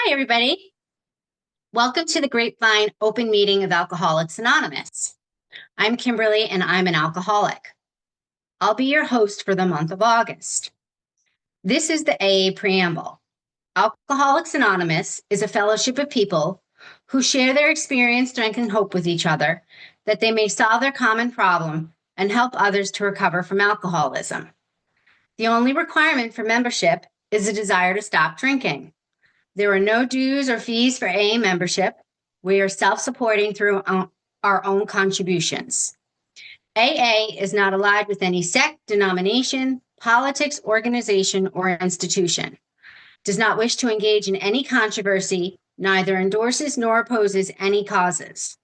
Hi, everybody. Welcome to the Grapevine Open Meeting of Alcoholics Anonymous. I'm Kimberly, and I'm an alcoholic. I'll be your host for the month of August. This is the AA Preamble. Alcoholics Anonymous is a fellowship of people who share their experience, strength, and hope with each other, that they may solve their common problem and help others to recover from alcoholism. The only requirement for membership is a desire to stop drinking. There are no dues or fees for AA membership. We are self-supporting through our own contributions. AA is not allied with any sect, denomination, politics, organization, or institution. Does not wish to engage in any controversy, neither endorses nor opposes any causes.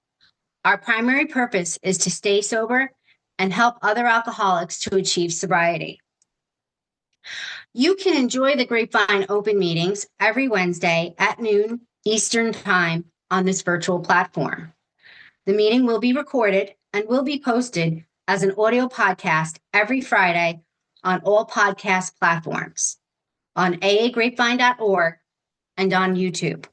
Our primary purpose is to stay sober and help other alcoholics to achieve sobriety. You can enjoy the Grapevine Open Meetings every Wednesday at noon Eastern Time on this virtual platform. The meeting will be recorded and will be posted as an audio podcast every Friday on all podcast platforms, on aagrapevine.org, and on YouTube.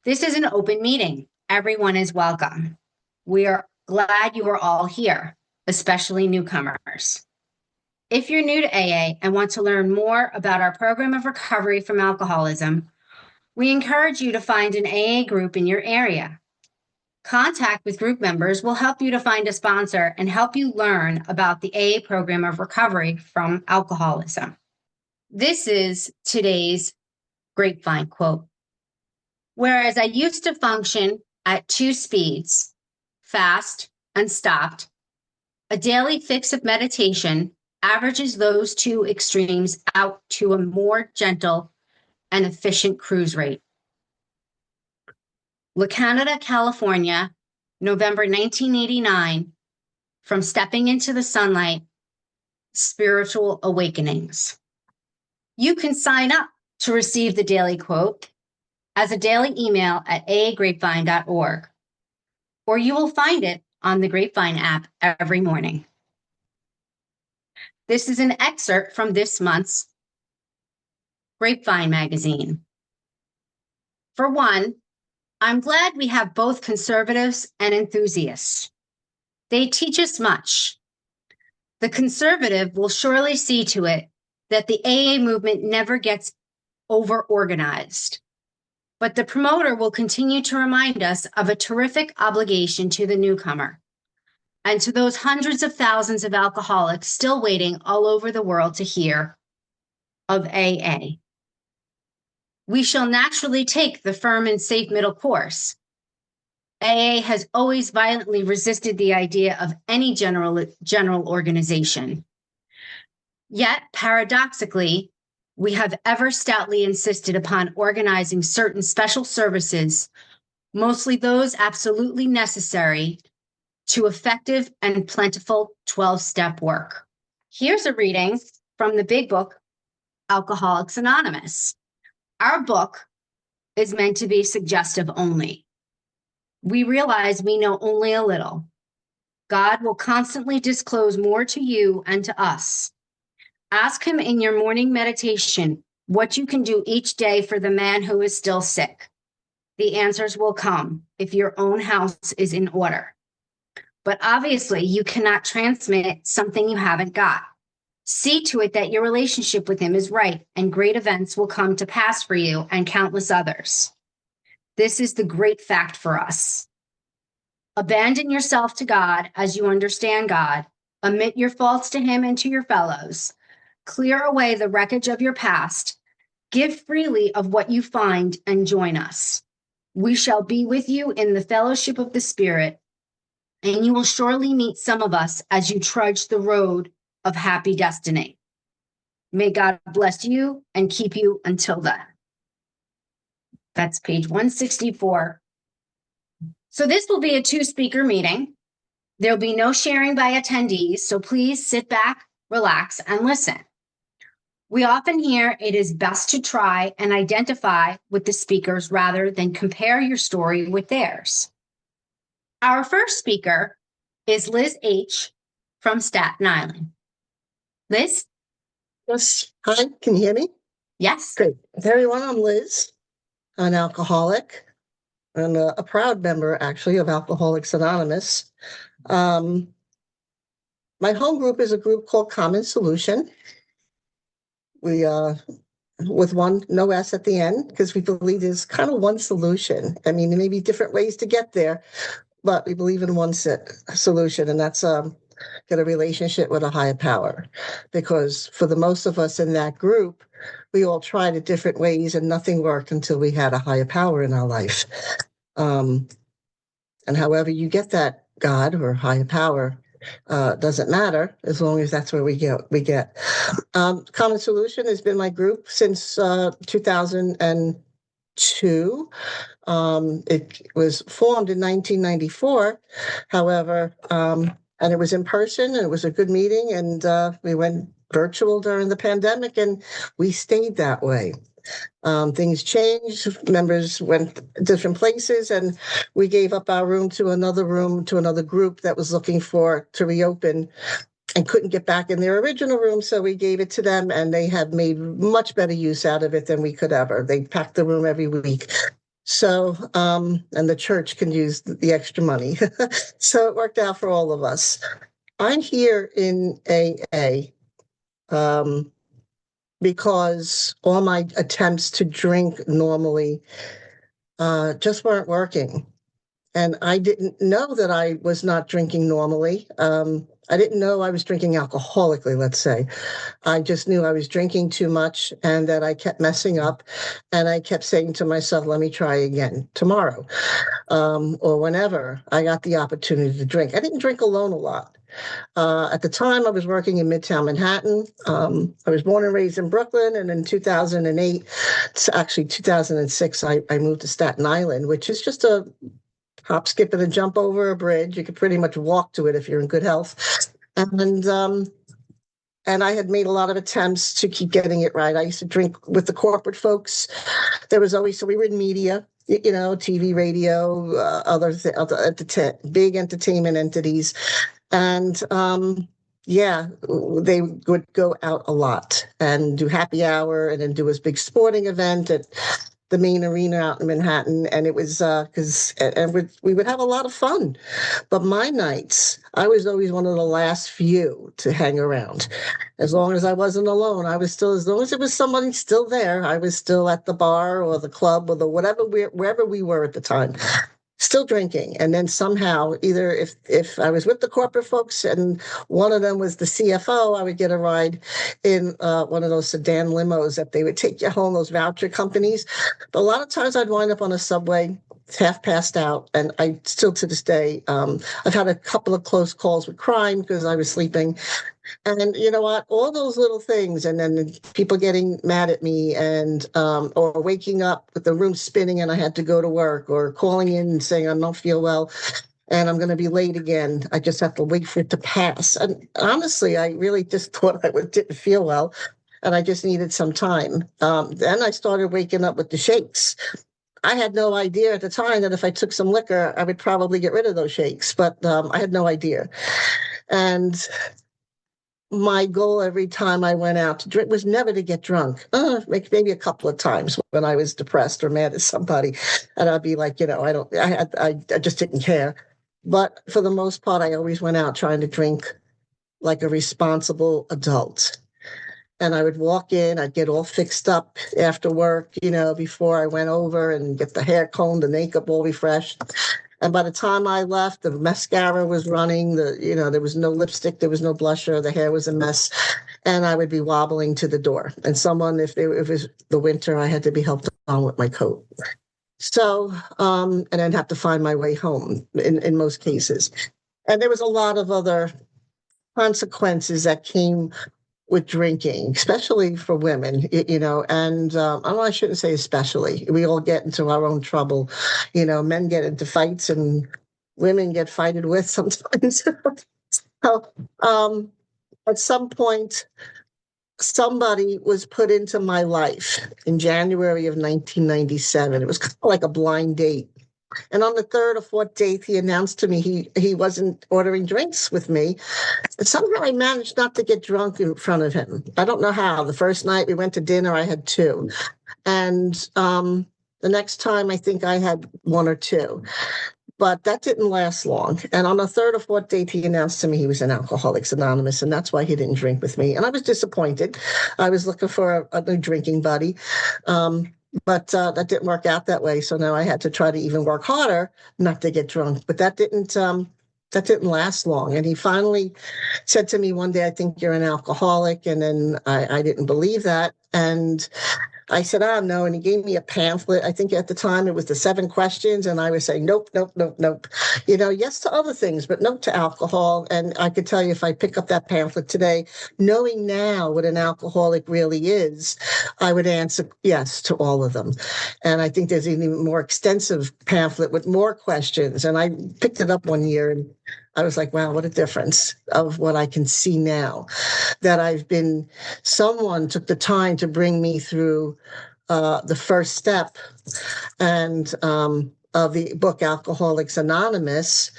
This is an open meeting. Everyone is welcome. We are glad you are all here, especially newcomers. If you're new to AA and want to learn more about our program of recovery from alcoholism, we encourage you to find an AA group in your area. Contact with group members will help you to find a sponsor and help you learn about the AA program of recovery from alcoholism. This is today's Grapevine quote. Whereas I used to function at 2 speeds, fast and stopped, a daily fix of meditation averages those 2 extremes out to a more gentle and efficient cruise rate. La Canada, California, November 1989, from Stepping into the Sunlight, Spiritual Awakenings. You can sign up to receive the daily quote as a daily email at aagrapevine.org, or you will find it on the Grapevine app every morning. This is an excerpt from this month's Grapevine magazine. For one, I'm glad we have both conservatives and enthusiasts. They teach us much. The conservative will surely see to it that the AA movement never gets over-organized, but the promoter will continue to remind us of a terrific obligation to the newcomer and to those hundreds of thousands of alcoholics still waiting all over the world to hear of AA. We shall naturally take the firm and safe middle course. AA has always violently resisted the idea of any general organization. Yet, paradoxically, we have ever stoutly insisted upon organizing certain special services, mostly those absolutely necessary to effective and plentiful 12-step work. Here's a reading from the big book, Alcoholics Anonymous. Our book is meant to be suggestive only. We realize we know only a little. God will constantly disclose more to you and to us. Ask him in your morning meditation what you can do each day for the man who is still sick. The answers will come if your own house is in order. But obviously, you cannot transmit something you haven't got. See to it that your relationship with him is right, and great events will come to pass for you and countless others. This is the great fact for us. Abandon yourself to God as you understand God. Admit your faults to him and to your fellows. Clear away the wreckage of your past. Give freely of what you find and join us. We shall be with you in the fellowship of the Spirit, and you will surely meet some of us as you trudge the road of happy destiny. May God bless you and keep you until then. That's page 164. So this will be a 2-speaker meeting. There'll be no sharing by attendees, so please sit back, relax, and listen. We often hear it is best to try and identify with the speakers rather than compare your story with theirs. Our first speaker is Liz H. from Staten Island. Liz? Yes. Hi, can you hear me? Yes. Great. Hey, everyone, I'm Liz. an alcoholic and a proud member, actually, of Alcoholics Anonymous. My home group is a group called Common Solution. We, with one, no S at the end, because we believe there's kind of one solution. I mean, there may be different ways to get there, but we believe in one solution, and that's get a relationship with a higher power. Because for the most of us in that group, we all tried it different ways, and nothing worked until we had a higher power in our life. And however you get that God or higher power, doesn't matter as long as that's where we get. Common Solution has been my group since 2002. It was formed in 1994, however, and it was in person, and it was a good meeting, and we went virtual during the pandemic, and we stayed that way. Things changed, members went different places, and we gave up our room to another group that was looking to reopen and couldn't get back in their original room, so we gave it to them, and they have made much better use out of it than we could ever. They packed the room every week. So, and the church can use the extra money. So it worked out for all of us. I'm here in AA because all my attempts to drink normally just weren't working. And I didn't know that I was not drinking normally. I didn't know I was drinking alcoholically, let's say. I just knew I was drinking too much and that I kept messing up. And I kept saying to myself, let me try again tomorrow or whenever I got the opportunity to drink. I didn't drink alone a lot. At the time, I was working in Midtown Manhattan. I was born and raised in Brooklyn, and in 2008, actually 2006, I moved to Staten Island, which is just a hop, skip, and a jump over a bridge. You could pretty much walk to it if you're in good health. And I had made a lot of attempts to keep getting it right. I used to drink with the corporate folks. So we were in media, TV, radio, other big entertainment entities. And they would go out a lot and do happy hour and then do this big sporting event at the main arena out in Manhattan. And it was we would have a lot of fun. But my nights, I was always one of the last few to hang around. As long as I wasn't alone, as long as there was somebody still there, I was still at the bar or the club or wherever we were at the time. Still drinking. And then somehow, either if I was with the corporate folks and one of them was the CFO, I would get a ride in one of those sedan limos that they would take you home, those voucher companies. But a lot of times I'd wind up on a subway, half passed out. And I still to this day, I've had a couple of close calls with crime because I was sleeping. And you know what? All those little things, and then people getting mad at me, and or waking up with the room spinning, and I had to go to work, or calling in and saying I don't feel well, and I'm going to be late again. I just have to wait for it to pass. And honestly, I really just thought didn't feel well, and I just needed some time. Then I started waking up with the shakes. I had no idea at the time that if I took some liquor, I would probably get rid of those shakes, but I had no idea. And my goal every time I went out to drink was never to get drunk. Maybe a couple of times when I was depressed or mad at somebody, and I'd be like, I just didn't care. But for the most part, I always went out trying to drink like a responsible adult. And I would walk in, I'd get all fixed up after work, before I went over, and get the hair combed, the makeup all refreshed. And by the time I left, the mascara was running, there was no lipstick, there was no blusher, the hair was a mess, and I would be wobbling to the door. And if it was the winter, I had to be helped on with my coat. So, and I'd have to find my way home in most cases. And there was a lot of other consequences that came with drinking, especially for women, and I shouldn't say especially. We all get into our own trouble. Men get into fights and women get fighted with sometimes. So, at some point, somebody was put into my life in January of 1997. It was kind of like a blind date. And on the third or fourth date, he announced to me he wasn't ordering drinks with me. And somehow I managed not to get drunk in front of him. I don't know how. The first night we went to dinner, I had two. And The next time, I think I had one or two. But that didn't last long. And on the third or fourth date, he announced to me he was in Alcoholics Anonymous, and that's why he didn't drink with me. And I was disappointed. I was looking for a new drinking buddy. But that didn't work out that way. So now I had to try to even work harder not to get drunk. But that didn't last long. And he finally said to me one day, I think you're an alcoholic. And then I didn't believe that. And I said, no. And he gave me a pamphlet. I think at the time it was the 7 questions. And I was saying, nope, nope, nope, nope. Yes to other things, but no to alcohol. And I could tell you if I pick up that pamphlet today, knowing now what an alcoholic really is, I would answer yes to all of them. And I think there's an even more extensive pamphlet with more questions. And I picked it up one year and I was like, wow, what a difference of what I can see now that someone took the time to bring me through the first step and of the book Alcoholics Anonymous.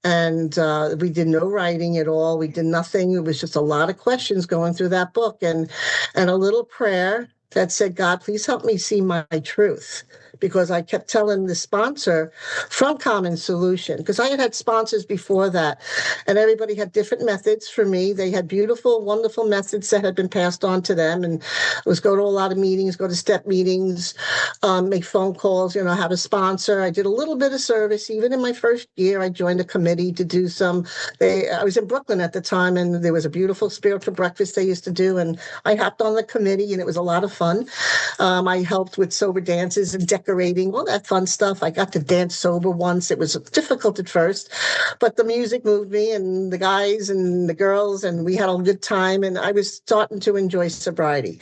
And we did no writing at all. We did nothing. It was just a lot of questions going through that book and a little prayer that said, God, please help me see my truth. Because I kept telling the sponsor from Common Solution, because I had sponsors before that, and everybody had different methods for me. They had beautiful, wonderful methods that had been passed on to them. And I was go to a lot of meetings, go to step meetings, make phone calls, have a sponsor. I did a little bit of service. Even in my first year, I joined a committee to do I was in Brooklyn at the time, and there was a beautiful spiritual breakfast they used to do. And I hopped on the committee, and it was a lot of fun. I helped with sober dances and decorating, all that fun stuff. I got to dance sober once. It was difficult at first, but the music moved me and the guys and the girls, and we had a good time, and I was starting to enjoy sobriety.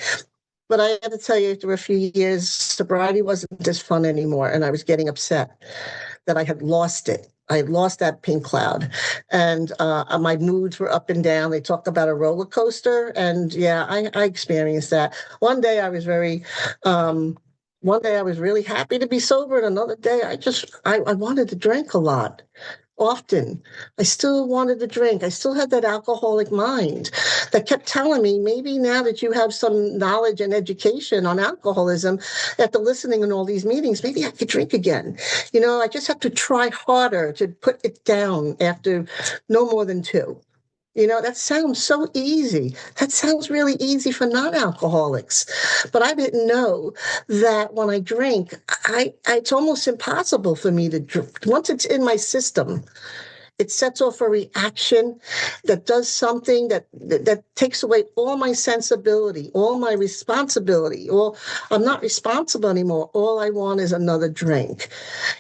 But I had to tell you, after a few years, sobriety wasn't as fun anymore, and I was getting upset that I had lost it. I had lost that pink cloud, and my moods were up and down. They talk about a roller coaster, and yeah, I experienced that. One day I was really happy to be sober, and another day I wanted to drink a lot. Often, I still wanted to drink. I still had that alcoholic mind that kept telling me, maybe now that you have some knowledge and education on alcoholism, after listening in all these meetings, maybe I could drink again. I just have to try harder to put it down after no more than 2. That sounds so easy. That sounds really easy for non-alcoholics. But I didn't know that when I drink, it's almost impossible for me to drink. Once it's in my system, it sets off a reaction that does something that takes away all my sensibility, all my responsibility. I'm not responsible anymore. All I want is another drink,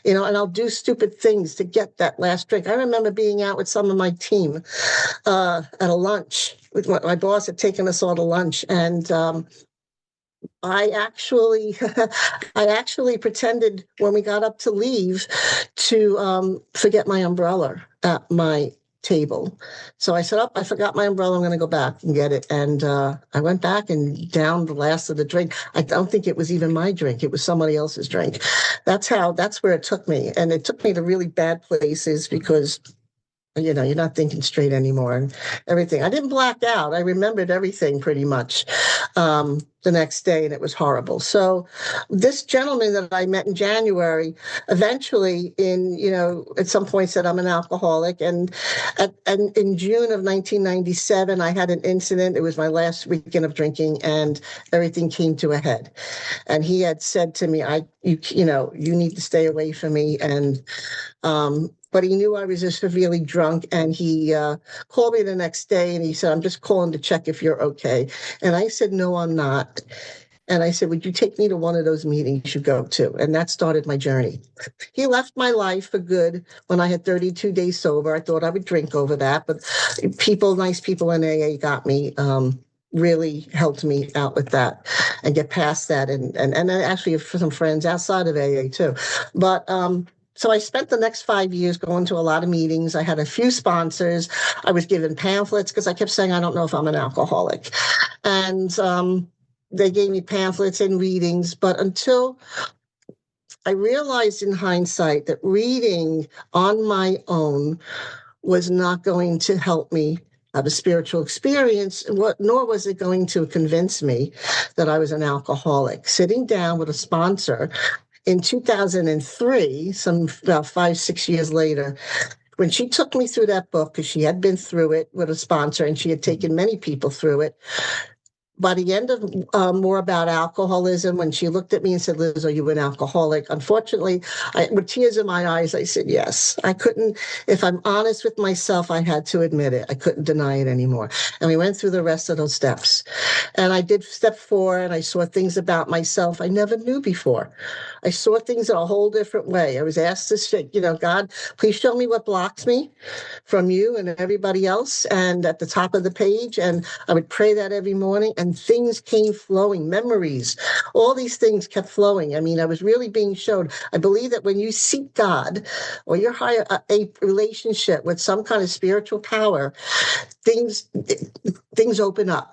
and I'll do stupid things to get that last drink. I remember being out with some of my team at a lunch. My boss had taken us all to lunch, and I actually pretended when we got up to leave to forget my umbrella at my table. So I said, I forgot my umbrella. I'm going to go back and get it. And I went back and downed the last of the drink. I don't think it was even my drink. It was somebody else's drink. That's where it took me. And it took me to really bad places because you're not thinking straight anymore and everything. I didn't black out. I remembered everything pretty much the next day, and it was horrible. So this gentleman that I met in January eventually at some point said, I'm an alcoholic. And in June of 1997, I had an incident. It was my last weekend of drinking, and everything came to a head. And he had said to me, you need to stay away from me. And but he knew I was just severely drunk, and he called me the next day, and he said, I'm just calling to check if you're okay. And I said, no, I'm not. And I said, would you take me to one of those meetings you go to? And that started my journey. He left my life for good when I had 32 days sober. I thought I would drink over that, but nice people in AA got me, really helped me out with that and get past that. And actually for some friends outside of AA too. But so I spent the next 5 years going to a lot of meetings. I had a few sponsors. I was given pamphlets because I kept saying, I don't know if I'm an alcoholic. And they gave me pamphlets and readings. But until I realized in hindsight that reading on my own was not going to help me have a spiritual experience, nor was it going to convince me that I was an alcoholic. Sitting down with a sponsor in 2003, some about 5, 6 years later, when she took me through that book, because she had been through it with a sponsor and she had taken many people through it, by the end of more about alcoholism, when she looked at me and said, Liz, are you an alcoholic? Unfortunately, with tears in my eyes, I said, yes. I couldn't, if I'm honest with myself, I had to admit it. I couldn't deny it anymore. And we went through the rest of those steps. And I did step 4, and I saw things about myself I never knew before. I saw things in a whole different way. I was asked to say, God, please show me what blocks me from you and everybody else. And at the top of the page, and I would pray that every morning, and things came flowing, memories, all these things kept flowing. I mean, I was really being showed. I believe that when you seek God or you're higher a relationship with some kind of spiritual power, things open up.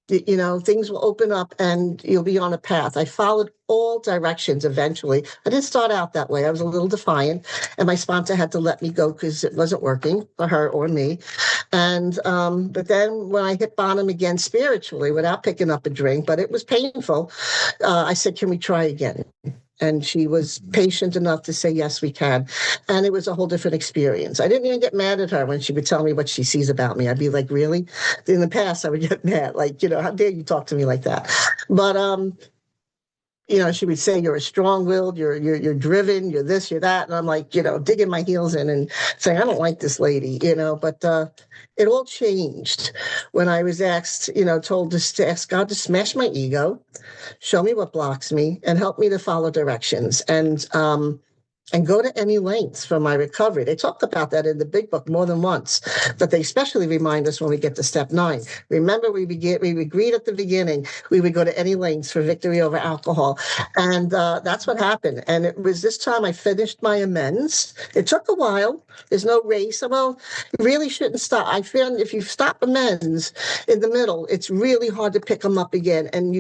Things will open up and you'll be on a path. I followed all directions eventually. I didn't start out that way. I was a little defiant, and my sponsor had to let me go because it wasn't working for her or me. And but then when I hit bottom again spiritually, without picking up a drink, but it was painful, I said, can we try again? And she was patient enough to say, yes, we can. And it was a whole different experience. I didn't even get mad at her when she would tell me what she sees about me. I'd be like, really? In the past, I would get mad. Like, how dare you talk to me like that? But, she would say, you're a strong-willed, you're driven, you're this, you're that. And I'm like, digging my heels in and saying, I don't like this lady, but it all changed when I was asked, told to ask God to smash my ego, show me what blocks me, and help me to follow directions. And go to any lengths for my recovery. They talked about that in the big book more than once, but they especially remind us when we get to step 9. Remember, we agreed at the beginning we would go to any lengths for victory over alcohol. And that's what happened. And it was this time I finished my amends. It took a while. There's no race. Well, you really shouldn't stop. I found if you stop amends in the middle, it's really hard to pick them up again. And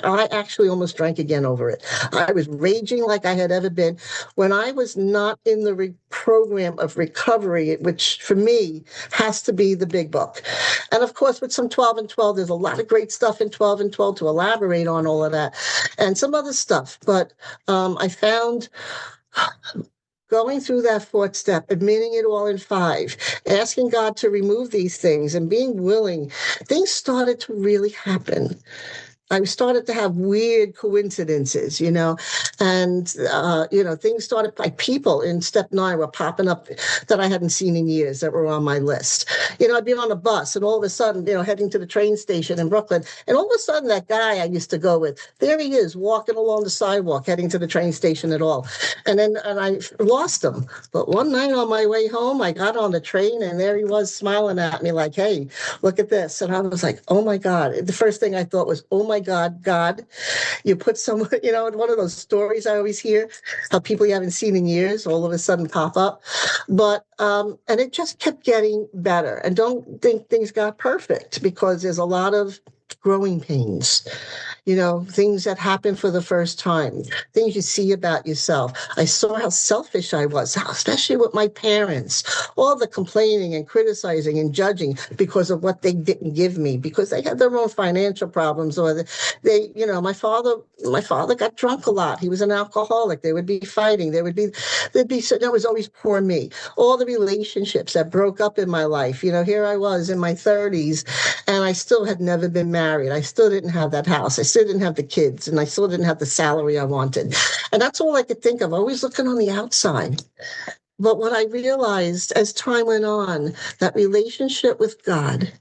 I actually almost drank again over it. I was raging like I had ever been. When I was not in the program of recovery, which for me has to be the big book. And of course, with some 12 and 12, there's a lot of great stuff in 12 and 12 to elaborate on all of that and some other stuff. But I found going through that 4th step, admitting it all in 5, asking God to remove these things and being willing, things started to really happen. I started to have weird coincidences, and, things started, like people in step 9 were popping up that I hadn't seen in years that were on my list. I'd be on a bus and all of a sudden, heading to the train station in Brooklyn. And all of a sudden that guy I used to go with, there he is walking along the sidewalk, heading to the train station at all. And I lost him. But one night on my way home, I got on the train and there he was smiling at me like, hey, look at this. And I was like, oh my God. The first thing I thought was, oh my God, you put someone, one of those stories I always hear, how people you haven't seen in years all of a sudden pop up. But, and it just kept getting better. And don't think things got perfect because there's a lot of growing pains. Things that happen for the first time, things you see about yourself. I saw how selfish I was, especially with my parents, all the complaining and criticizing and judging because of what they didn't give me, because they had their own financial problems, or my father got drunk a lot. He was an alcoholic. They would be fighting. There was always poor me. All the relationships that broke up in my life, here I was in my 30s and I still had never been married. I still didn't have that house. I still didn't have the kids, and I still didn't have the salary I wanted. And that's all I could think of, always looking on the outside. But what I realized as time went on, that relationship with God,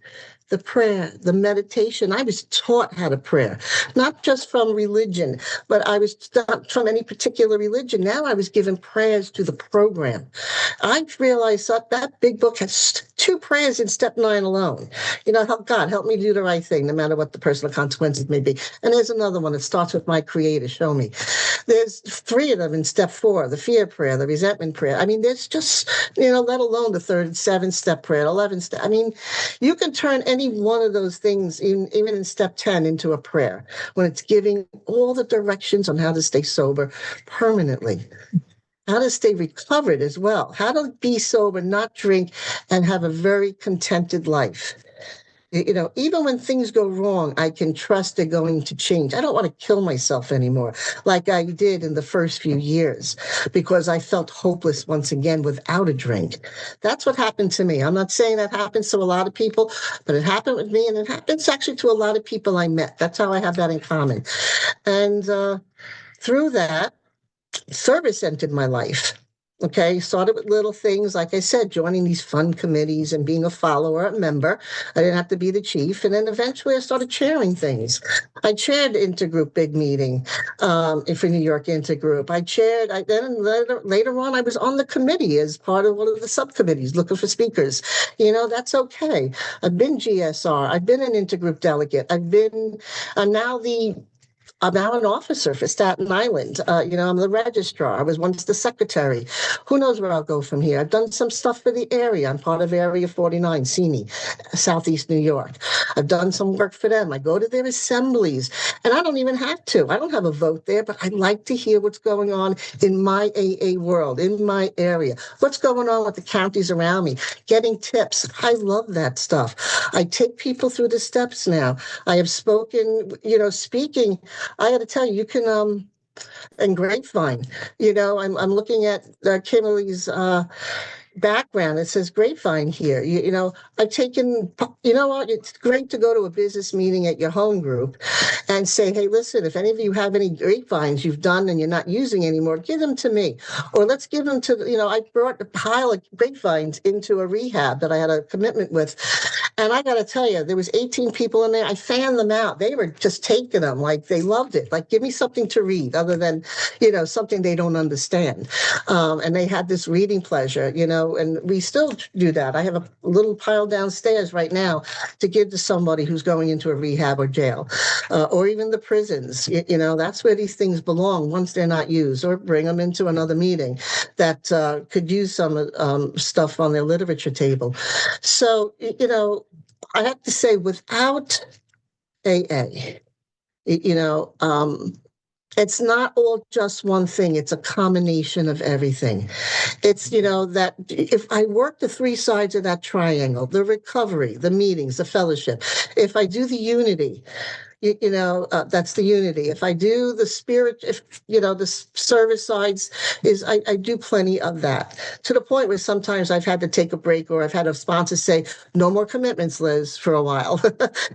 the prayer, the meditation, I was taught how to pray, not just from religion, but I was not from any particular religion. Now I was given prayers to the program. I realized that big book has 2 prayers in step 9 alone. Help me do the right thing, no matter what the personal consequences may be. And there's another one that starts with my Creator, show me. There's 3 of them in step 4, the fear prayer, the resentment prayer. I mean, there's just, let alone the 3rd, 7th step prayer, 11th step. I mean, you can turn any one of those things, even in step 10, into a prayer when it's giving all the directions on how to stay sober permanently, how to stay recovered as well, how to be sober, not drink, and have a very contented life. Even when things go wrong, I can trust they're going to change. I don't want to kill myself anymore like I did in the first few years because I felt hopeless once again without a drink. That's what happened to me. I'm not saying that happens to a lot of people, but it happened with me, and it happens actually to a lot of people I met. That's how I have that in common. And through that, service entered my life. Okay, started with little things, like I said, joining these fun committees and being a follower, a member. I didn't have to be the chief. And then eventually I started chairing things. I chaired the intergroup big meeting for New York Intergroup. Then later on, I was on the committee as part of one of the subcommittees looking for speakers. That's okay. I've been GSR. I've been an intergroup delegate. I'm now an officer for Staten Island. I'm the registrar. I was once the secretary. Who knows where I'll go from here? I've done some stuff for the area. I'm part of Area 49, SENY, Southeast New York. I've done some work for them. I go to their assemblies, and I don't even have to. I don't have a vote there, but I like to hear what's going on in my AA world, in my area. What's going on with the counties around me? Getting tips. I love that stuff. I take people through the steps now. I have spoken, speaking. I got to tell you, you can, and Grapevine, I'm looking at Kimberly's background. It says Grapevine here. I've taken, what? It's great to go to a business meeting at your home group and say, hey, listen, if any of you have any grapevines you've done and you're not using anymore, give them to me. Or let's give them to, I brought a pile of grapevines into a rehab that I had a commitment with. And I got to tell you, there was 18 people in there. I fanned them out. They were just taking them like they loved it. Like, give me something to read other than, something they don't understand. And they had this reading pleasure, and we still do that. I have a little pile downstairs right now to give to somebody who's going into a rehab or jail, or even the prisons. That's where these things belong once they're not used, or bring them into another meeting that could use some stuff on their literature table. So, I have to say, without AA, it's not all just one thing. It's a combination of everything. It's, that if I work the three sides of that triangle, the recovery, the meetings, the fellowship, if I do the unity, that's the unity. If I do the spirit, the service sides I do plenty of that, to the point where sometimes I've had to take a break, or I've had a sponsor say, no more commitments, Liz, for a while.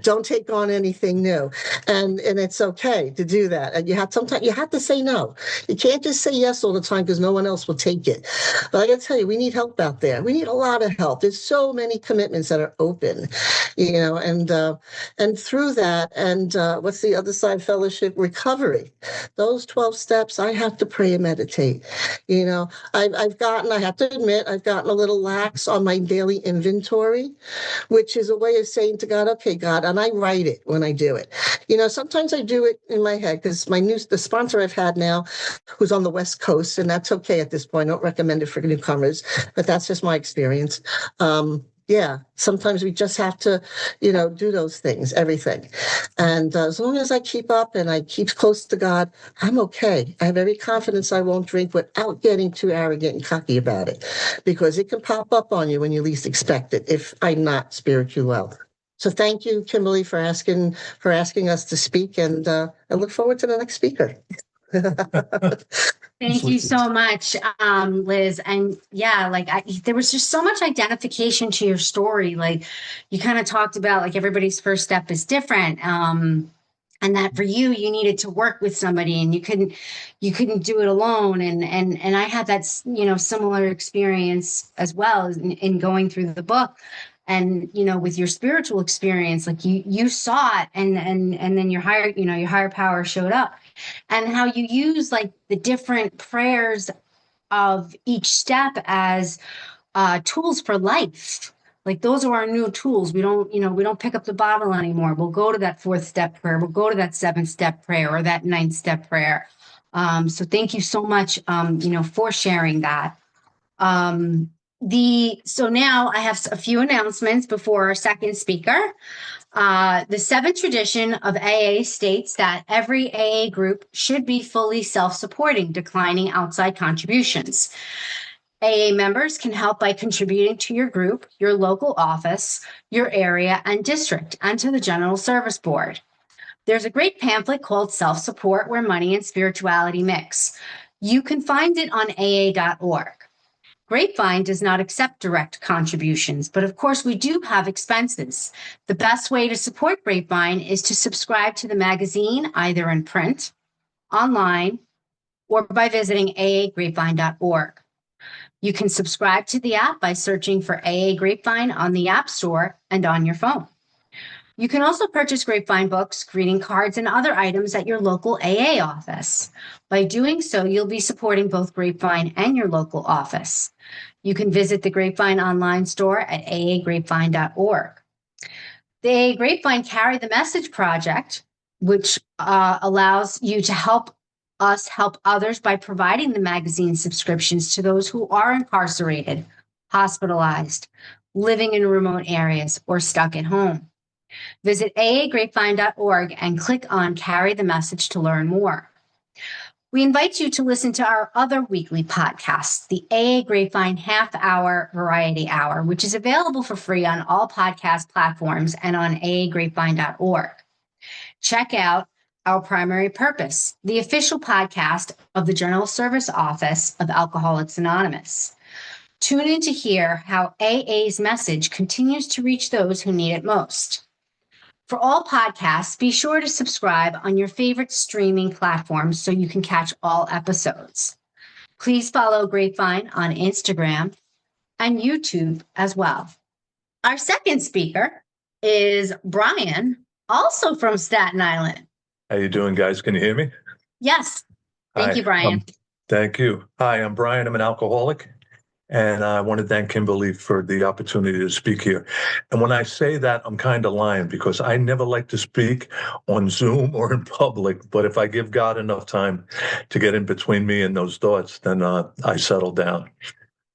Don't take on anything new. And it's okay to do that. And sometimes you have to say no. You can't just say yes all the time because no one else will take it. But I got to tell you, we need help out there. We need a lot of help. There's so many commitments that are open, and through that, and what's the other side? Fellowship, recovery. Those 12 steps, I have to pray and meditate. I have to admit, I've gotten a little lax on my daily inventory, which is a way of saying to God, okay, God, and I write it when I do it. Sometimes I do it in my head because the sponsor I've had now, who's on the West Coast, and that's okay at this point. I don't recommend it for newcomers, but that's just my experience. Sometimes we just have to, do those things, everything. And as long as I keep up and I keep close to God, I'm okay. I have every confidence I won't drink without getting too arrogant and cocky about it, because it can pop up on you when you least expect it if I'm not spiritually well. So thank you, Kimberly, for asking us to speak, and I look forward to the next speaker. Thank you so much, Liz. And yeah, there was just so much identification to your story. Like, you kind of talked about, like, everybody's first step is different. And that for you needed to work with somebody, and you couldn't do it alone. And I had that, similar experience as well in going through the book. And, with your spiritual experience, like, you saw it, and then your higher power showed up. And how you use, like, the different prayers of each step as tools for life. Like, those are our new tools. We don't pick up the bottle anymore. We'll go to that 4th step prayer. We'll go to that 7th step prayer, or that 9th step prayer. So thank you so much, for sharing that. So now I have a few announcements before our second speaker. The 7th tradition of AA states that every AA group should be fully self-supporting, declining outside contributions. AA members can help by contributing to your group, your local office, your area and district, and to the General Service Board. There's a great pamphlet called Self-Support Where Money and Spirituality Mix. You can find it on aa.org. Grapevine does not accept direct contributions, but of course we do have expenses. The best way to support Grapevine is to subscribe to the magazine either in print, online, or by visiting aagrapevine.org. You can subscribe to the app by searching for AA Grapevine on the App Store and on your phone. You can also purchase Grapevine books, greeting cards, and other items at your local AA office. By doing so, you'll be supporting both Grapevine and your local office. You can visit the Grapevine online store at aagrapevine.org. The AA Grapevine Carry the Message project, which allows you to help us help others by providing the magazine subscriptions to those who are incarcerated, hospitalized, living in remote areas, or stuck at home. Visit aagrapevine.org and click on Carry the Message to learn more. We invite you to listen to our other weekly podcast, the AA Grapevine Half Hour Variety Hour, which is available for free on all podcast platforms and on aagrapevine.org. Check out Our Primary Purpose, the official podcast of the General Service Office of Alcoholics Anonymous. Tune in to hear how AA's message continues to reach those who need it most. For all podcasts, be sure to subscribe on your favorite streaming platforms so you can catch all episodes. Please follow Grapevine on Instagram and YouTube as well. Our second speaker is Brian, also from Staten Island. How you doing, guys? Can you hear me? Yes. Thank Hi. you, Brian. Thank you. Hi, I'm Brian. I'm an alcoholic. And I want to thank Kimberly for the opportunity to speak here. And when I say that, I'm kind of lying because I never like to speak on Zoom or in public. But if I give God enough time to get in between me and those thoughts, then I settle down.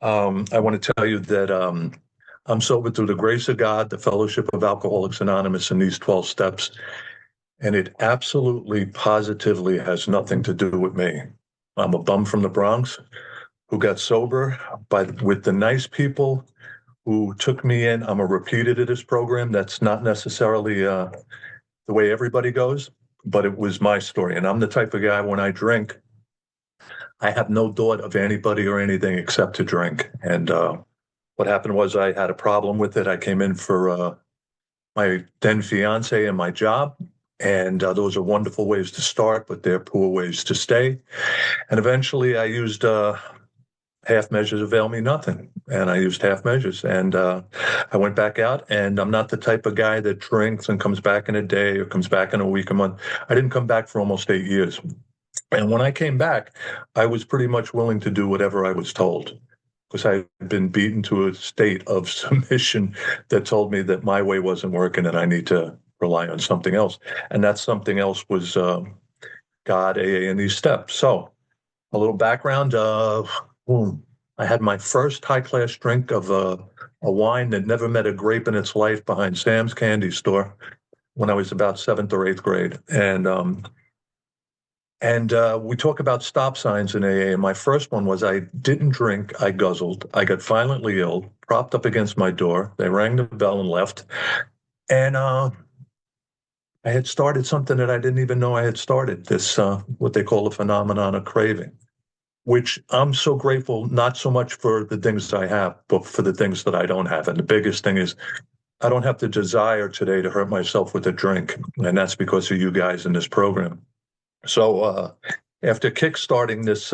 I want to tell you that I'm sober through the grace of God, the fellowship of Alcoholics Anonymous, and these 12 steps. And it absolutely, positively has nothing to do with me. I'm a bum from the Bronx who got sober with the nice people who took me in. I'm a repeater to this program. That's not necessarily the way everybody goes, but it was my story. And I'm the type of guy, when I drink, I have no thought of anybody or anything except to drink. And what happened was I had a problem with it. I came in for my then fiance and my job. And those are wonderful ways to start, but they're poor ways to stay. And eventually I used half measures avail me nothing. And I used half measures. And I went back out, and I'm not the type of guy that drinks and comes back in a day or comes back in a week, a month. I didn't come back for almost 8 years. And when I came back, I was pretty much willing to do whatever I was told, because I had been beaten to a state of submission that told me that my way wasn't working and I need to rely on something else. And that something else was God, AA, and these steps. So a little background. I had my first high-class drink of a wine that never met a grape in its life behind Sam's Candy Store when I was about 7th or 8th grade. And we talk about stop signs in AA. And my first one was I didn't drink, I guzzled. I got violently ill, propped up against my door. They rang the bell and left. And I had started something that I didn't even know I had started, this what they call a phenomenon of craving, which I'm so grateful, not so much for the things I have, but for the things that I don't have. And the biggest thing is I don't have the desire today to hurt myself with a drink. And that's because of you guys in this program. So after kickstarting this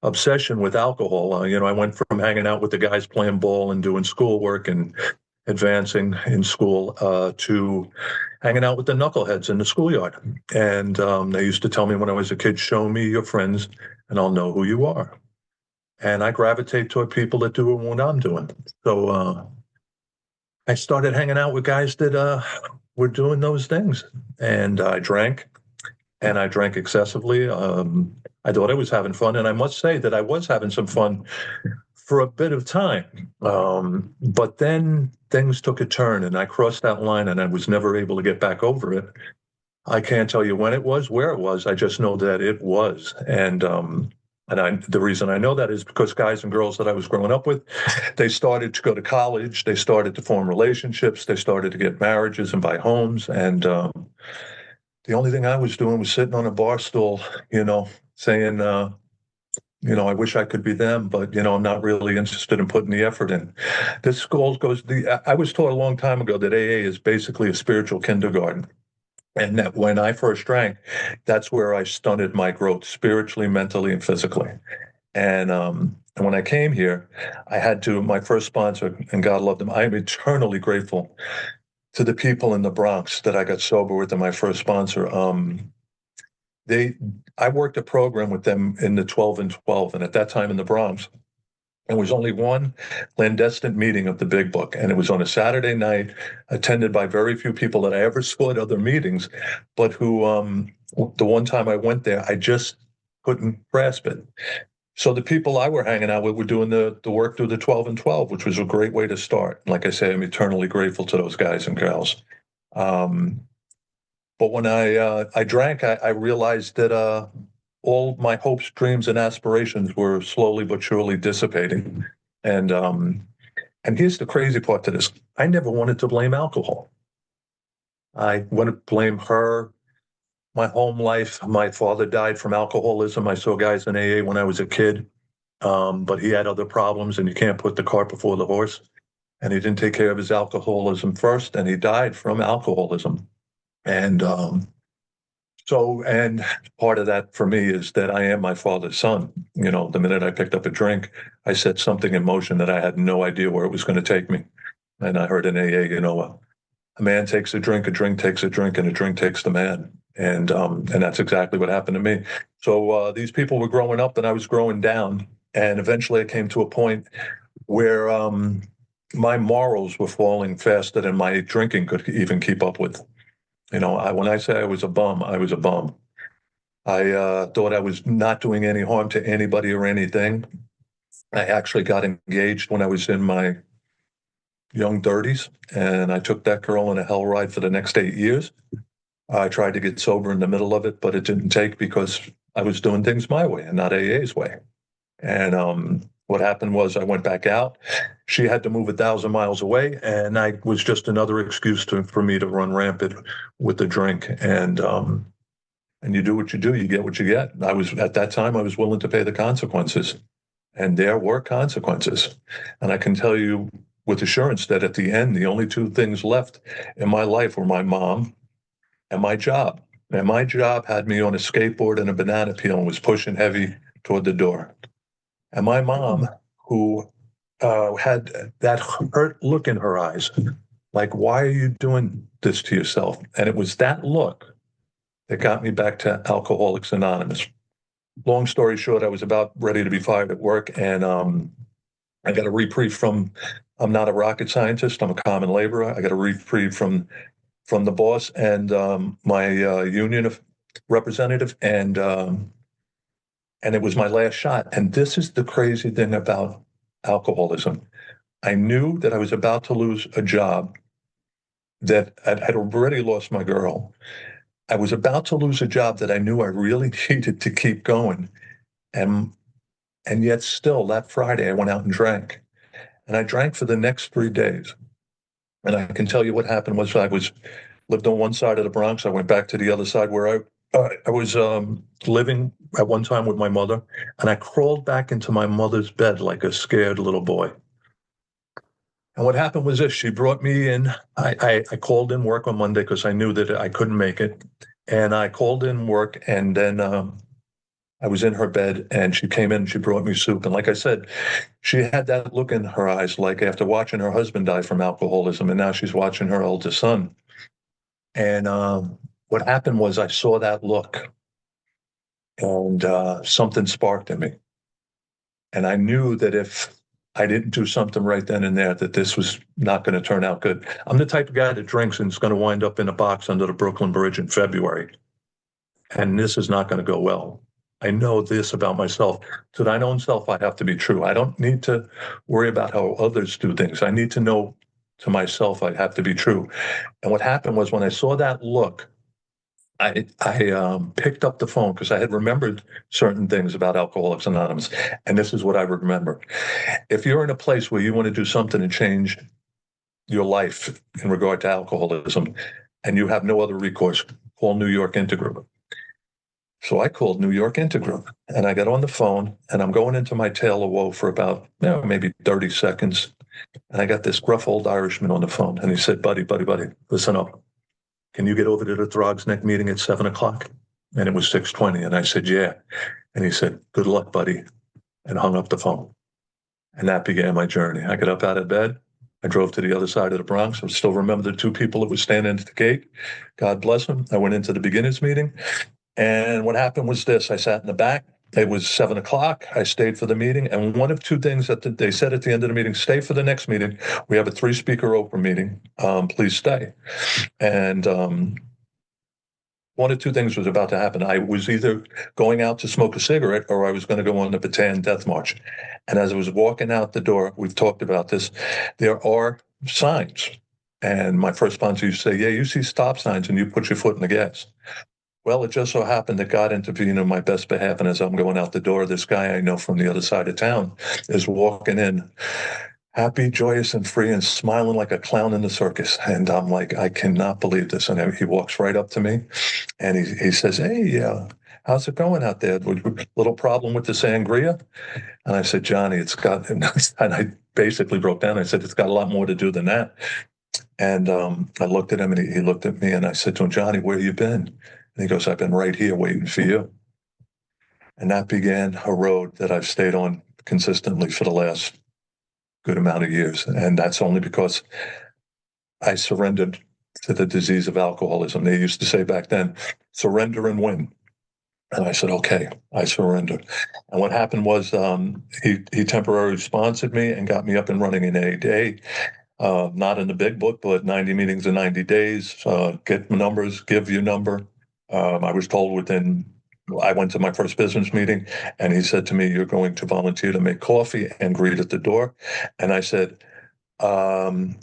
obsession with alcohol, I went from hanging out with the guys playing ball and doing schoolwork and advancing in school to hanging out with the knuckleheads in the schoolyard. And they used to tell me when I was a kid, show me your friends and I'll know who you are. And I gravitate toward people that do what I'm doing. So I started hanging out with guys that were doing those things. And I drank, and I drank excessively. I thought I was having fun. And I must say that I was having some fun for a bit of time. But then things took a turn and I crossed that line and I was never able to get back over it. I can't tell you when it was, where it was. I just know that it was. And And the reason I know that is because guys and girls that I was growing up with, they started to go to college, they started to form relationships, they started to get marriages and buy homes. And the only thing I was doing was sitting on a bar stool, saying, I wish I could be them, but, I'm not really interested in putting the effort in. This I was taught a long time ago that AA is basically a spiritual kindergarten. And that when I first drank, that's where I stunted my growth spiritually, mentally, and physically. And when I came here, my first sponsor, and God loved him, I'm eternally grateful to the people in the Bronx that I got sober with and my first sponsor. I worked a program with them in the 12 and 12, and at that time in the Bronx, there was only one clandestine meeting of the Big Book, and it was on a Saturday night, attended by very few people that I ever saw at other meetings, but who, the one time I went there, I just couldn't grasp it. So the people I were hanging out with were doing the work through the 12 and 12, which was a great way to start. Like I say, I'm eternally grateful to those guys and girls. But when I drank, I realized that all my hopes, dreams, and aspirations were slowly but surely dissipating. And here's the crazy part to this. I never wanted to blame alcohol. I wouldn't blame her, my home life. My father died from alcoholism. I saw guys in AA when I was a kid, but he had other problems, and you can't put the cart before the horse. And he didn't take care of his alcoholism first, and he died from alcoholism. And and part of that for me is that I am my father's son. The minute I picked up a drink, I set something in motion that I had no idea where it was going to take me. And I heard in AA, a man takes a drink takes a drink, and a drink takes the man. And that's exactly what happened to me. So these people were growing up, and I was growing down. And eventually I came to a point where my morals were falling faster than my drinking could even keep up with. When I say I was a bum, I was a bum. I thought I was not doing any harm to anybody or anything. I actually got engaged when I was in my young 30s, and I took that girl on a hell ride for the next 8 years. I tried to get sober in the middle of it, but it didn't take because I was doing things my way and not AA's way. And what happened was I went back out. She had to move 1,000 miles away, and I was just another excuse for me to run rampant with the drink. And you do what you do, you get what you get. At that time, I was willing to pay the consequences, and there were consequences. And I can tell you with assurance that at the end, the only two things left in my life were my mom and my job. And my job had me on a skateboard and a banana peel and was pushing heavy toward the door. And my mom, who had that hurt look in her eyes, like, why are you doing this to yourself? And it was that look that got me back to Alcoholics Anonymous. Long story short, I was about ready to be fired at work, and I got a reprieve from, I'm not a rocket scientist, I'm a common laborer. I got a reprieve from the boss and my union representative, and it was my last shot. And this is the crazy thing about alcoholism. I knew that I was about to lose a job, that I had already lost my girl. I was about to lose a job that I knew I really needed to keep going. And yet still, that Friday, I went out and drank. And I drank for the next 3 days. And I can tell you what happened was I lived on one side of the Bronx. I went back to the other side where I was living at one time with my mother, and I crawled back into my mother's bed like a scared little boy. And what happened was this: she brought me in. I called in work on Monday because I knew that I couldn't make it, and I called in work, and then I was in her bed, and she came in and she brought me soup. And like I said, she had that look in her eyes, like after watching her husband die from alcoholism, and now she's watching her oldest son. And what happened was I saw that look, and something sparked in me. And I knew that if I didn't do something right then and there, that this was not going to turn out good. I'm the type of guy that drinks and is going to wind up in a box under the Brooklyn Bridge in February. And this is not going to go well. I know this about myself. To thine own self, I have to be true. I don't need to worry about how others do things. I need to know to myself I have to be true. And what happened was when I saw that look, I picked up the phone because I had remembered certain things about Alcoholics Anonymous, and this is what I remember. If you're in a place where you want to do something to change your life in regard to alcoholism, and you have no other recourse, call New York Intergroup. So I called New York Intergroup, and I got on the phone, and I'm going into my tale of woe for about maybe 30 seconds, and I got this gruff old Irishman on the phone, and he said, buddy, listen up. Can you get over to the Throgs Neck meeting at 7:00? And it was 6:20. And I said, yeah. And he said, good luck, buddy. And hung up the phone. And that began my journey. I got up out of bed. I drove to the other side of the Bronx. I still remember the two people that were standing at the gate. God bless them. I went into the beginners meeting. And what happened was this. I sat in the back. It was 7:00. I stayed for the meeting. And one of two things that they said at the end of the meeting, stay for the next meeting. We have a 3-speaker open meeting. Please stay. And one of two things was about to happen. I was either going out to smoke a cigarette or I was going to go on the Bataan Death March. And as I was walking out the door, we've talked about this, there are signs. And my first sponsor used to say, yeah, you see stop signs and you put your foot in the gas. Well, it just so happened that God intervened on my best behalf. And as I'm going out the door, this guy I know from the other side of town is walking in, happy, joyous, and free, and smiling like a clown in the circus. And I'm like, I cannot believe this. And he walks right up to me, and he says, hey, how's it going out there? Little problem with the sangria? And I said, Johnny, it's got, and I basically broke down. I said, it's got a lot more to do than that. And I looked at him, and he looked at me, and I said to him, Johnny, where you been? And he goes, I've been right here waiting for you. And that began a road that I've stayed on consistently for the last good amount of years. And that's only because I surrendered to the disease of alcoholism. They used to say back then, surrender and win. And I said, okay, I surrendered. And what happened was he temporarily sponsored me and got me up and running in AA. Not in the big book, but 90 meetings in 90 days, get numbers, give your number. I was told I went to my first business meeting, and he said to me, you're going to volunteer to make coffee and greet at the door. And I said, I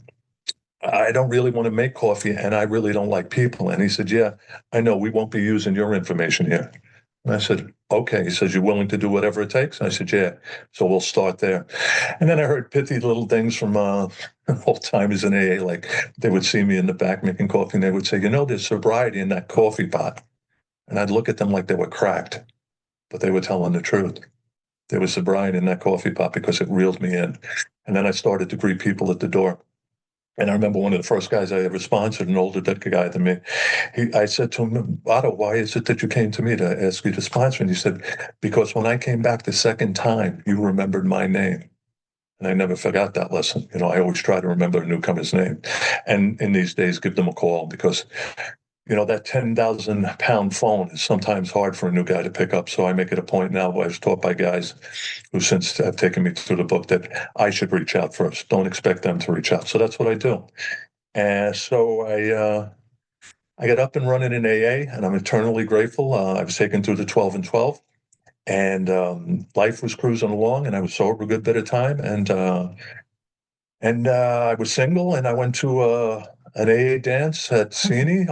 don't really want to make coffee, and I really don't like people. And he said, yeah, I know, we won't be using your information here. And I said, okay. He says, you're willing to do whatever it takes? And I said, yeah. So we'll start there. And then I heard pithy little things from old timers in AA, like they would see me in the back making coffee, and they would say, there's sobriety in that coffee pot. And I'd look at them like they were cracked, but they were telling the truth. There was sobriety in that coffee pot because it reeled me in. And then I started to greet people at the door. And I remember one of the first guys I ever sponsored, an older guy than me. I said to him, Otto, why is it that you came to me to ask you to sponsor? And he said, because when I came back the second time, you remembered my name. And I never forgot that lesson. I always try to remember a newcomer's name. And in these days, give them a call, because that 10,000-pound phone is sometimes hard for a new guy to pick up. So I make it a point now. I was taught by guys who since have taken me through the book that I should reach out first. Don't expect them to reach out. So that's what I do. And so I got up and running in AA, and I'm eternally grateful. I was taken through the 12 and 12, and life was cruising along, and I was sober a good bit of time. And I was single, and I went to an AA dance at Cini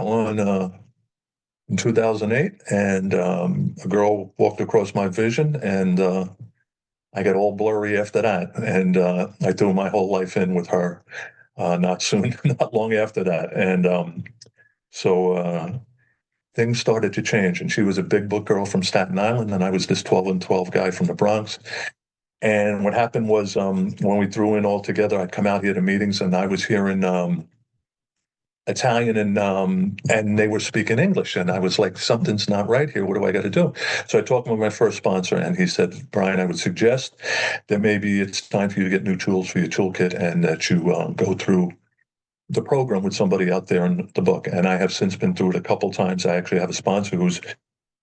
in 2008, and a girl walked across my vision, and I got all blurry after that, and I threw my whole life in with her. Not long after that, and so things started to change. And she was a big book girl from Staten Island, and I was this 12 and 12 guy from the Bronx. And what happened was when we threw in all together, I'd come out here to meetings, and I was hearing Italian, and they were speaking English, and I was like, something's not right here. What do I got to do? So I talked with my first sponsor, and he said, Brian, I would suggest that maybe it's time for you to get new tools for your toolkit, and that you go through the program with somebody out there in the book. And I have since been through it a couple times. I actually have a sponsor who's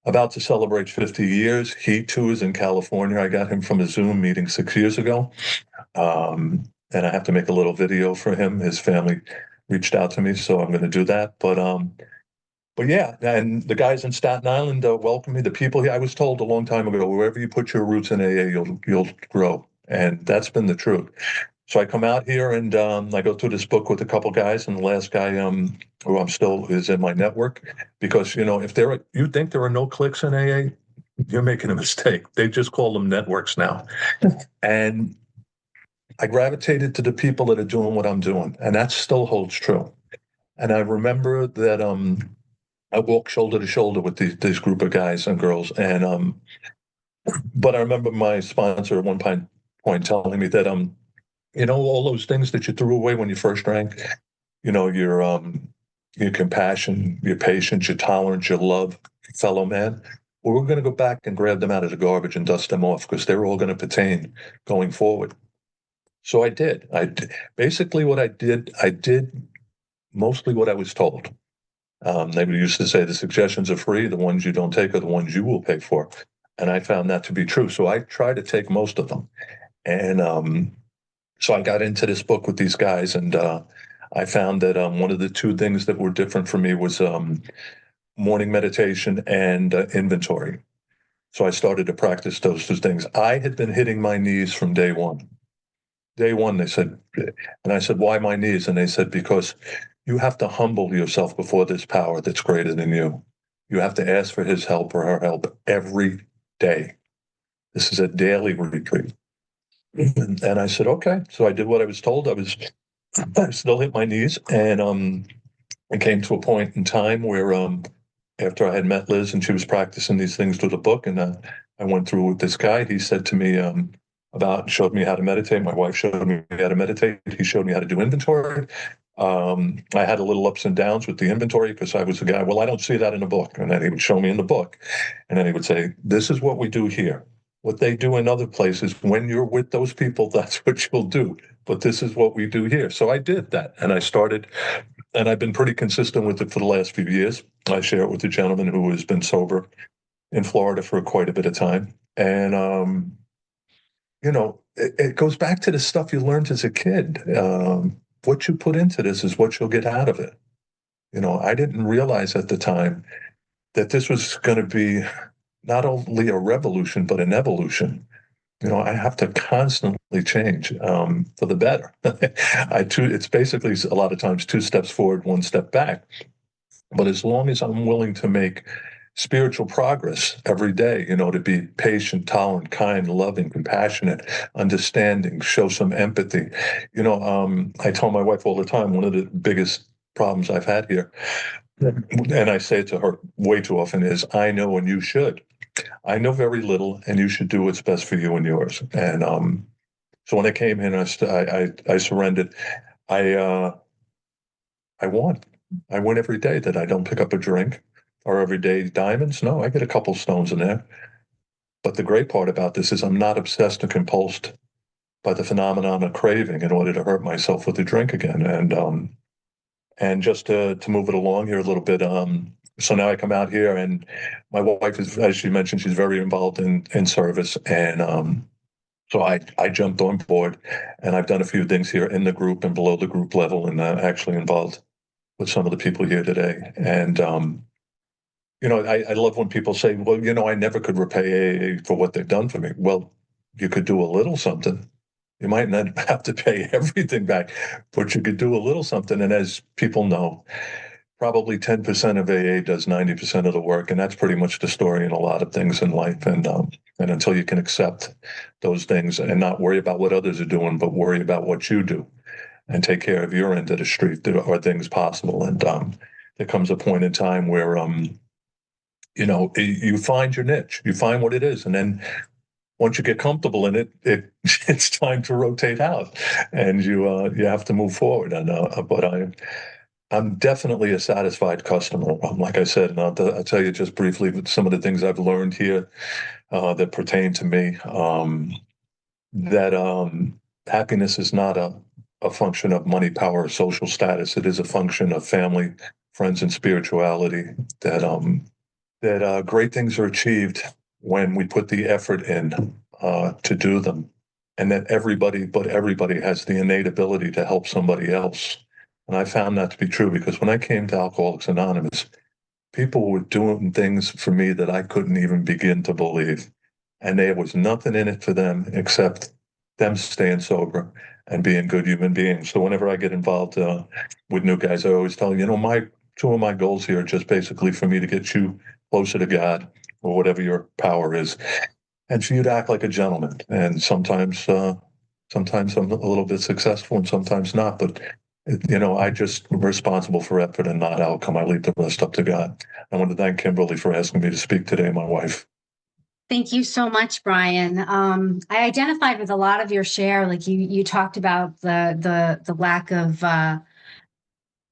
about to celebrate 50 years. He too is in California. I got him from a Zoom meeting 6 years ago, and I have to make a little video for him. His family reached out to me, so I'm going to do that. But yeah, and the guys in Staten Island welcome me. The people here, I was told a long time ago, wherever you put your roots in AA, you'll grow, and that's been the truth. So I come out here and I go through this book with a couple guys, and the last guy who I'm still is in my network, because if you think there are no cliques in AA, you're making a mistake. They just call them networks now. And I gravitated to the people that are doing what I'm doing, and that still holds true. And I remember that I walked shoulder to shoulder with this group of guys and girls, and but I remember my sponsor at one point telling me that all those things that you threw away when you first drank, your compassion, your patience, your tolerance, your love, your fellow man. Well, we're going to go back and grab them out of the garbage and dust them off, because they're all going to pertain going forward. So I did. Basically what I did mostly what I was told. They used to say the suggestions are free, the ones you don't take are the ones you will pay for. And I found that to be true. So I tried to take most of them. And so I got into this book with these guys, and I found that one of the two things that were different for me was morning meditation and inventory. So I started to practice those two things. I had been hitting my knees from day one. Day one, they said, and I said, why my knees? And they said, because you have to humble yourself before this power that's greater than you. You have to ask for his help or her help every day. This is a daily retreat. And I said, okay. So I did what I was told. I still hit my knees. And it came to a point in time where after I had met Liz and she was practicing these things through the book, and I went through with this guy, he said to me, showed me how to meditate. My wife showed me how to meditate. He showed me how to do inventory. I had a little ups and downs with the inventory, because I was the guy, well, I don't see that in the book. And then he would show me in the book. And then he would say, this is what we do here. What they do in other places, when you're with those people, that's what you'll do. But this is what we do here. So I did that. And I started, and I've been pretty consistent with it for the last few years. I share it with a gentleman who has been sober in Florida for quite a bit of time. And, it goes back to the stuff you learned as a kid. What you put into this is what you'll get out of it. I didn't realize at the time that this was going to be not only a revolution, but an evolution. I have to constantly change for the better. It's basically a lot of times 2 steps forward, 1 step back. But as long as I'm willing to make spiritual progress every day, to be patient, tolerant, kind, loving, compassionate, understanding, show some empathy. I tell my wife all the time, one of the biggest problems I've had here, and I say it to her way too often, is I know and you should. I know very little, and you should do what's best for you and yours. And so when I came in, I surrendered. I won. I win every day that I don't pick up a drink. Or everyday diamonds? No, I get a couple stones in there. But the great part about this is I'm not obsessed and compulsed by the phenomenon of craving in order to hurt myself with a drink again. And just to move it along here a little bit, so now I come out here, and my wife is, as she mentioned, she's very involved in service. And so I jumped on board, and I've done a few things here in the group and below the group level, and actually involved with some of the people here today. And I love when people say, well, I never could repay AA for what they've done for me. Well, you could do a little something. You might not have to pay everything back, but you could do a little something. And as people know, probably 10% of AA does 90% of the work. And that's pretty much the story in a lot of things in life. And until you can accept those things and not worry about what others are doing, but worry about what you do and take care of your end of the street, there are things possible. And there comes a point in time where, you find your niche, you find what it is. And then once you get comfortable in it, it's time to rotate out, and you have to move forward. And but I'm definitely a satisfied customer. Like I said, and I'll tell you just briefly some of the things I've learned here that pertain to me. That happiness is not a function of money, power, or social status. It is a function of family, friends, and spirituality. That great things are achieved when we put the effort in to do them, and that everybody has the innate ability to help somebody else. And I found that to be true, because when I came to Alcoholics Anonymous, people were doing things for me that I couldn't even begin to believe. And there was nothing in it for them except them staying sober and being good human beings. So whenever I get involved with new guys, I always tell them, two of my goals here are just basically for me to get you closer to God or whatever your power is, and for you to act like a gentleman. And sometimes I'm a little bit successful and sometimes not, but I just am responsible for effort and not outcome. I leave the rest up to God. I want to thank Kimberly for asking me to speak today, my wife. Thank you so much, Brian. I identified with a lot of your share. Like you talked about the lack of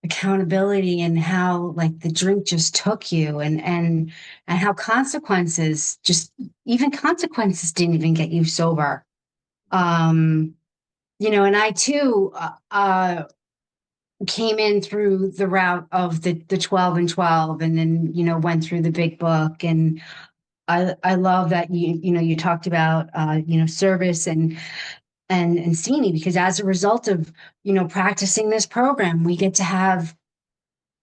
accountability and how like the drink just took you, and how consequences didn't even get you sober. And I too came in through the route of the 12 and 12, and then went through the big book. And I love that you talked about service and Sini, because as a result of practicing this program, we get to have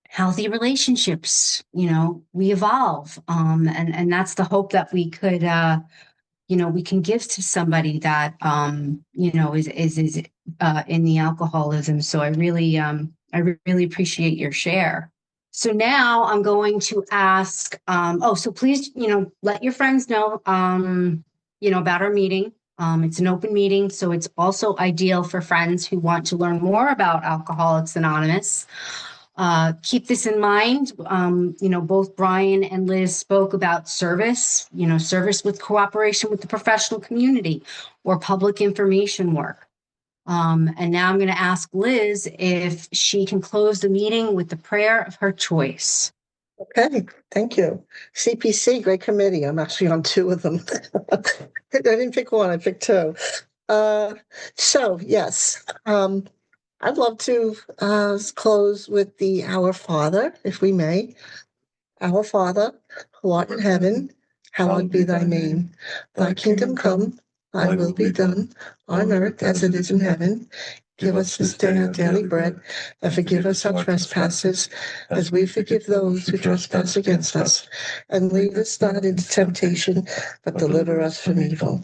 healthy relationships. We evolve, and that's the hope that we could we can give to somebody that is in the alcoholism. So I really appreciate your share. So now I'm going to ask, so please, let your friends know, about our meeting. It's an open meeting, so it's also ideal for friends who want to learn more about Alcoholics Anonymous. Keep this in mind. Both Brian and Liz spoke about service, service with cooperation with the professional community or public information work. And now I'm going to ask Liz if she can close the meeting with the prayer of her choice. Okay, thank you. CPC, great committee. I'm actually on two of them. I didn't pick one, I picked two. So, yes, I'd love to close with the Our Father, if we may. Our Father, who art in heaven, hallowed be thy name. Thy kingdom come, thy will be done, on earth as it is in heaven. Give us this day our daily bread, and forgive us our trespasses, as we forgive those who trespass against us. And lead us not into temptation, but deliver us from evil.